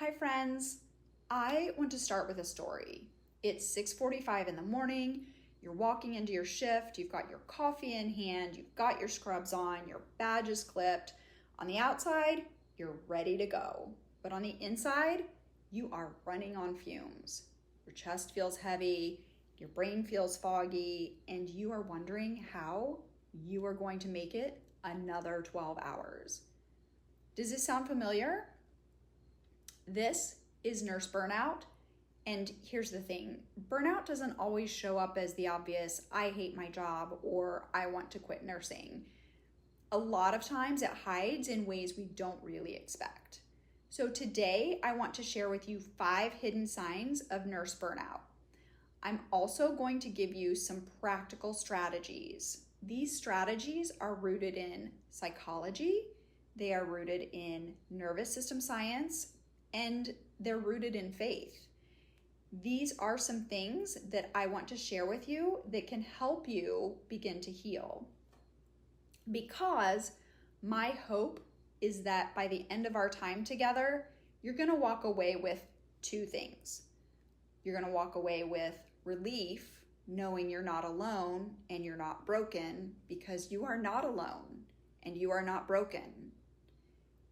Hi friends, I want to start with a story. It's 6:45 in the morning, you're walking into your shift, you've got your coffee in hand, you've got your scrubs on, your badge is clipped. On the outside, you're ready to go. But on the inside, you are running on fumes. Your chest feels heavy, your brain feels foggy, and you are wondering how you are going to make it another 12 hours. Does this sound familiar? This is nurse burnout. And here's the thing, burnout doesn't always show up as the obvious, I hate my job or I want to quit nursing. A lot of times it hides in ways we don't really expect. So today I want to share with you 5 hidden signs of nurse burnout. I'm also going to give you some practical strategies. These strategies are rooted in psychology, they are rooted in nervous system science, and they're rooted in faith. These are some things that I want to share with you that can help you begin to heal. Because my hope is that by the end of our time together, you're going to walk away with 2 things. You're going to walk away with relief, knowing you're not alone and you're not broken, because you are not alone and you are not broken.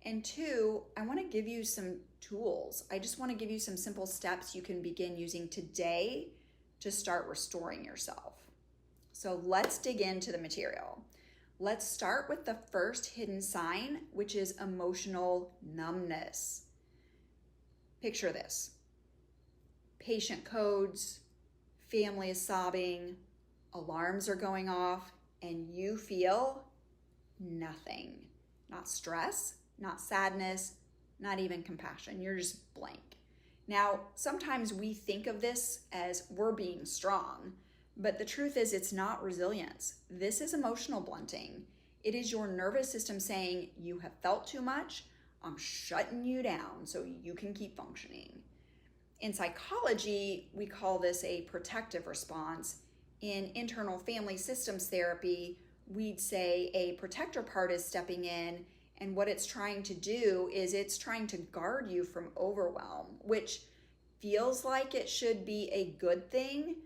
And 2, I want to give you some tools. I just want to give you some simple steps you can begin using today to start restoring yourself. So let's dig into the material. Let's start with the first hidden sign, which is emotional numbness. Picture this. Patient codes, family is sobbing, alarms are going off, and you feel nothing. Not stress, not sadness, not even compassion. You're just blank. Now, sometimes we think of this as we're being strong, but the truth is it's not resilience. This is emotional blunting. It is your nervous system saying, you have felt too much, I'm shutting you down so you can keep functioning. In psychology, we call this a protective response. In internal family systems therapy, we'd say a protector part is stepping in, and what it's trying to do is it's trying to guard you from overwhelm, which feels like it should be a good thing,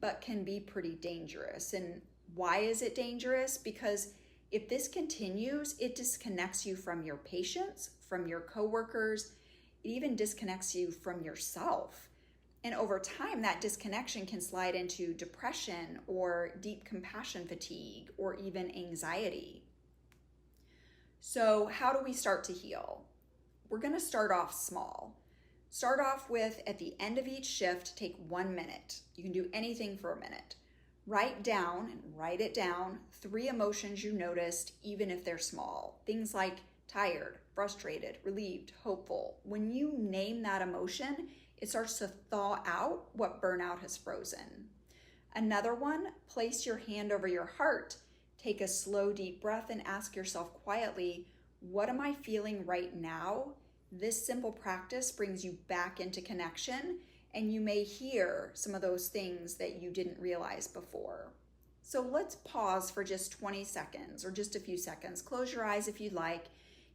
but can be pretty dangerous. And why is it dangerous? Because if this continues, it disconnects you from your patients, from your coworkers, it even disconnects you from yourself. And over time, that disconnection can slide into depression or deep compassion fatigue or even anxiety. So how do we start to heal? We're going to start off small. Start off with, at the end of each shift, take 1 minute. You can do anything for a minute. Write it down, 3 emotions you noticed, even if they're small. Things like tired, frustrated, relieved, hopeful. When you name that emotion, it starts to thaw out what burnout has frozen. Another one, place your hand over your heart. Take a slow, deep breath and ask yourself quietly, what am I feeling right now? This simple practice brings you back into connection, and you may hear some of those things that you didn't realize before. So let's pause for just 20 seconds or just a few seconds. Close your eyes if you'd like.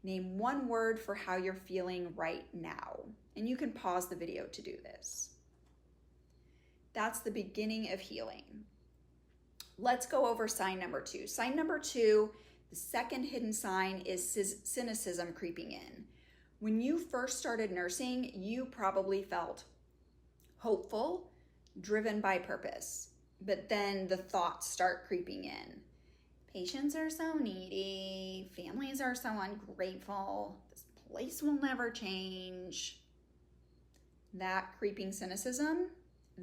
Name 1 word for how you're feeling right now. And you can pause the video to do this. That's the beginning of healing. Let's go over sign number 2. Sign number 2, the second hidden sign, is cynicism creeping in. When you first started nursing, you probably felt hopeful, driven by purpose. But then the thoughts start creeping in. Patients are so needy. Families are so ungrateful. This place will never change. That creeping cynicism,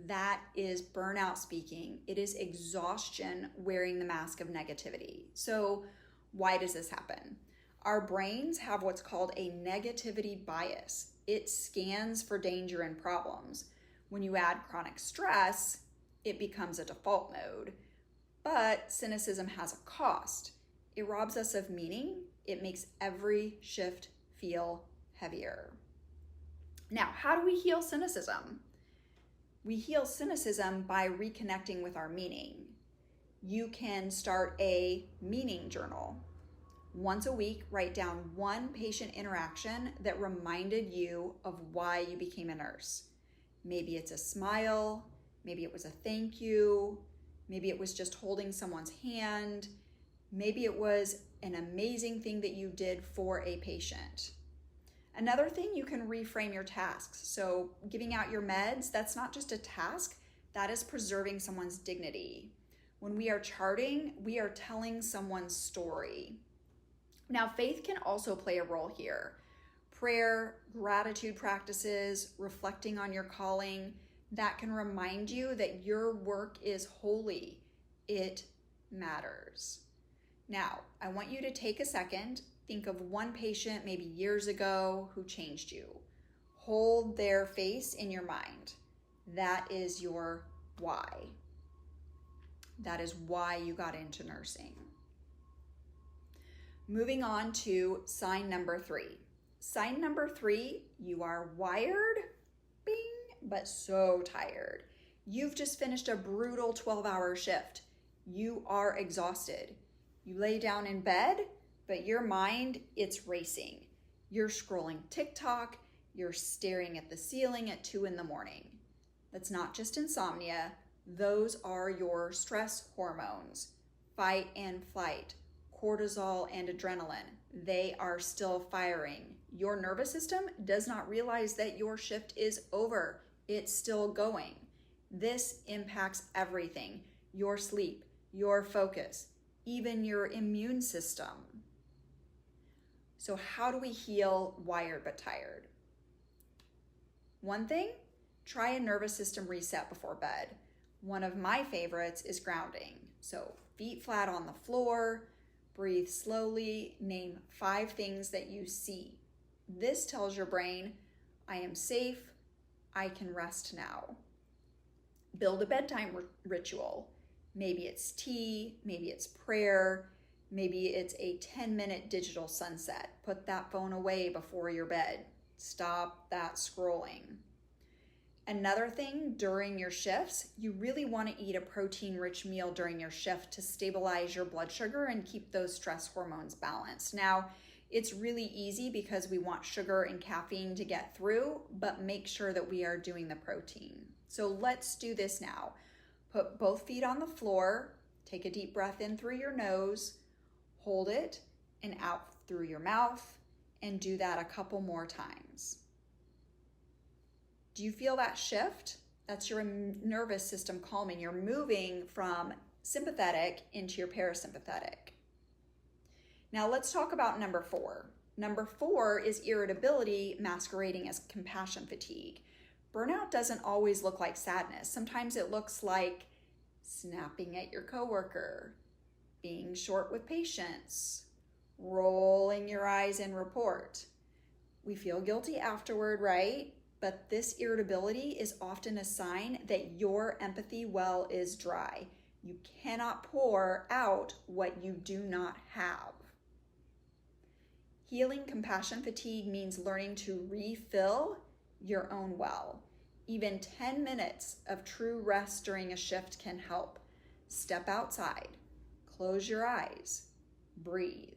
that is burnout speaking. It is exhaustion wearing the mask of negativity. So why does this happen? Our brains have what's called a negativity bias. It scans for danger and problems. When you add chronic stress, it becomes a default mode. But cynicism has a cost. It robs us of meaning. It makes every shift feel heavier. Now, how do we heal cynicism? We heal cynicism by reconnecting with our meaning. You can start a meaning journal. Once a week, write down one patient interaction that reminded you of why you became a nurse. Maybe it's a smile, maybe it was a thank you, maybe it was just holding someone's hand, maybe it was an amazing thing that you did for a patient. Another thing, you can reframe your tasks. So giving out your meds, that's not just a task, that is preserving someone's dignity. When we are charting, we are telling someone's story. Now, faith can also play a role here. Prayer, gratitude practices, reflecting on your calling, that can remind you that your work is holy. It matters. Now, I want you to take a second, think of one patient maybe years ago who changed you. Hold their face in your mind. That is your why. That is why you got into nursing. Moving on to sign number 3. Sign number 3, you are wired, bing, but so tired. You've just finished a brutal 12-hour shift. You are exhausted. You lay down in bed, but your mind, it's racing. You're scrolling TikTok, you're staring at the ceiling at 2 a.m. That's not just insomnia, those are your stress hormones, fight and flight, cortisol and adrenaline. They are still firing. Your nervous system does not realize that your shift is over. It's still going. This impacts everything, your sleep, your focus, even your immune system. So how do we heal wired but tired? One thing, try a nervous system reset before bed. One of my favorites is grounding. So feet flat on the floor, breathe slowly, name 5 things that you see. This tells your brain, I am safe, I can rest now. Build a bedtime ritual. Maybe it's tea, maybe it's prayer, maybe it's a 10-minute digital sunset. Put that phone away before your bed. Stop that scrolling. Another thing, during your shifts, you really want to eat a protein-rich meal during your shift to stabilize your blood sugar and keep those stress hormones balanced. Now, it's really easy because we want sugar and caffeine to get through, but make sure that we are doing the protein. So let's do this now. Put both feet on the floor, take a deep breath in through your nose, hold it, and out through your mouth, and do that a couple more times. Do you feel that shift? That's your nervous system calming. You're moving from sympathetic into your parasympathetic. Now let's talk about number 4. Number 4 is irritability masquerading as compassion fatigue. Burnout doesn't always look like sadness. Sometimes it looks like snapping at your coworker, being short with patience, rolling your eyes in report. We feel guilty afterward, right? But this irritability is often a sign that your empathy well is dry. You cannot pour out what you do not have. Healing compassion fatigue means learning to refill your own well. Even 10 minutes of true rest during a shift can help. Step outside, close your eyes, breathe.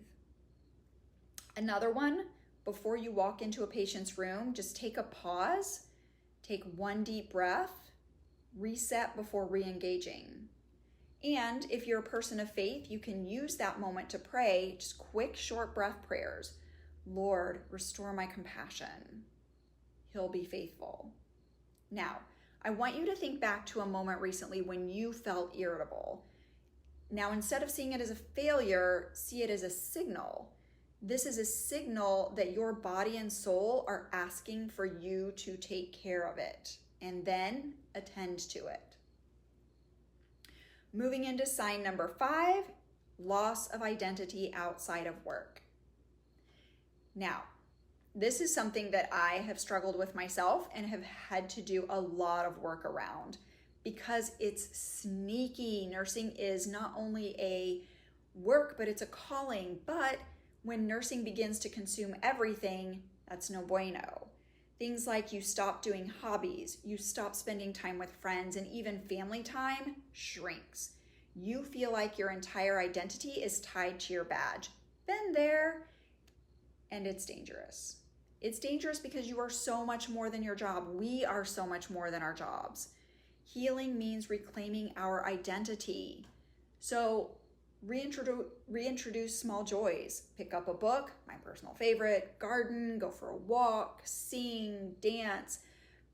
Another one, before you walk into a patient's room, just take a pause, take one deep breath, reset before re-engaging. And if you're a person of faith, you can use that moment to pray, just quick, short breath prayers. Lord, restore my compassion. He'll be faithful. Now, I want you to think back to a moment recently when you felt irritable. Now, instead of seeing it as a failure, see it as a signal. This is a signal that your body and soul are asking for you to take care of it and then attend to it. Moving into sign number 5, loss of identity outside of work. Now, this is something that I have struggled with myself and have had to do a lot of work around because it's sneaky. Nursing is not only a work, but it's a calling. But when nursing begins to consume everything, that's no bueno. Things like you stop doing hobbies, you stop spending time with friends, and even family time shrinks. You feel like your entire identity is tied to your badge. Been there, and it's dangerous. It's dangerous because you are so much more than your job. We are so much more than our jobs. Healing means reclaiming our identity. So reintroduce small joys. Pick up a book, my personal favorite, garden, go for a walk, sing, dance,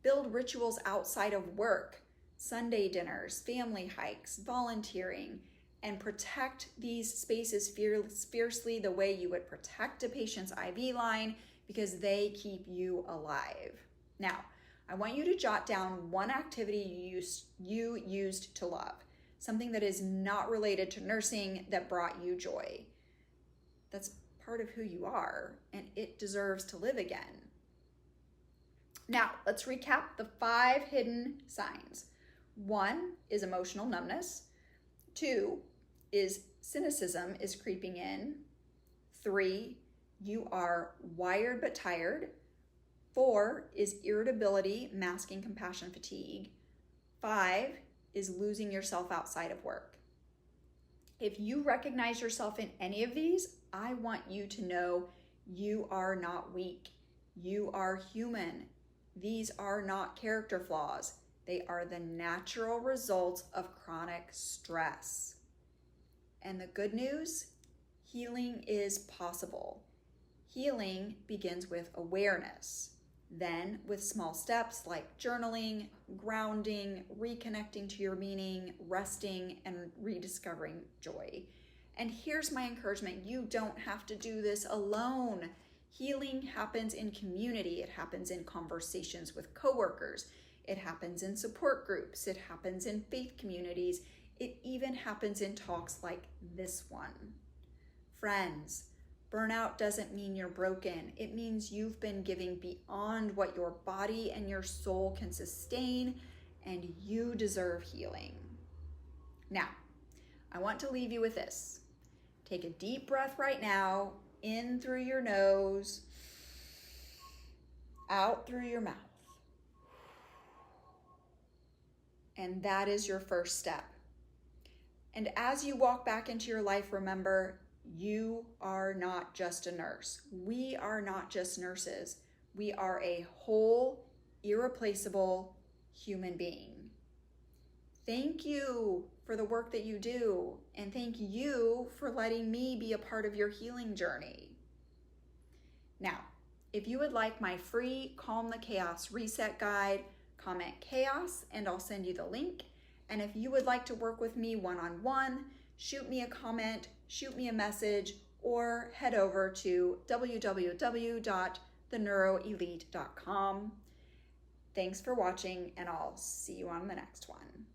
build rituals outside of work, Sunday dinners, family hikes, volunteering, and protect these spaces fiercely the way you would protect a patient's IV line, because they keep you alive. Now, I want you to jot down one activity you used to love, something that is not related to nursing that brought you joy. That's part of who you are, and it deserves to live again. Now, let's recap the 5 hidden signs. 1 is emotional numbness. 2 is cynicism is creeping in. 3, you are wired but tired. 4 is irritability masking compassion fatigue. 5 is losing yourself outside of work. If you recognize yourself in any of these, I want you to know you are not weak. You are human. These are not character flaws. They are the natural results of chronic stress. And the good news, healing is possible. Healing begins with awareness, then with small steps like journaling, grounding, reconnecting to your meaning, resting, and rediscovering joy. And here's my encouragement: you don't have to do this alone. Healing happens in community. It happens in conversations with coworkers. It happens in support groups. It happens in faith communities. It even happens in talks like this one. Friends, burnout doesn't mean you're broken. It means you've been giving beyond what your body and your soul can sustain, and you deserve healing. Now, I want to leave you with this. Take a deep breath right now, in through your nose, out through your mouth. And that is your first step. And as you walk back into your life, remember, you are not just a nurse. We are not just nurses. We are a whole, irreplaceable human being. Thank you for the work that you do, and thank you for letting me be a part of your healing journey. Now, if you would like my free Calm the Chaos Reset Guide, comment chaos and I'll send you the link. And if you would like to work with me one-on-one, shoot me a comment, shoot me a message, or head over to www.theneuroelite.com. Thanks for watching, and I'll see you on the next one.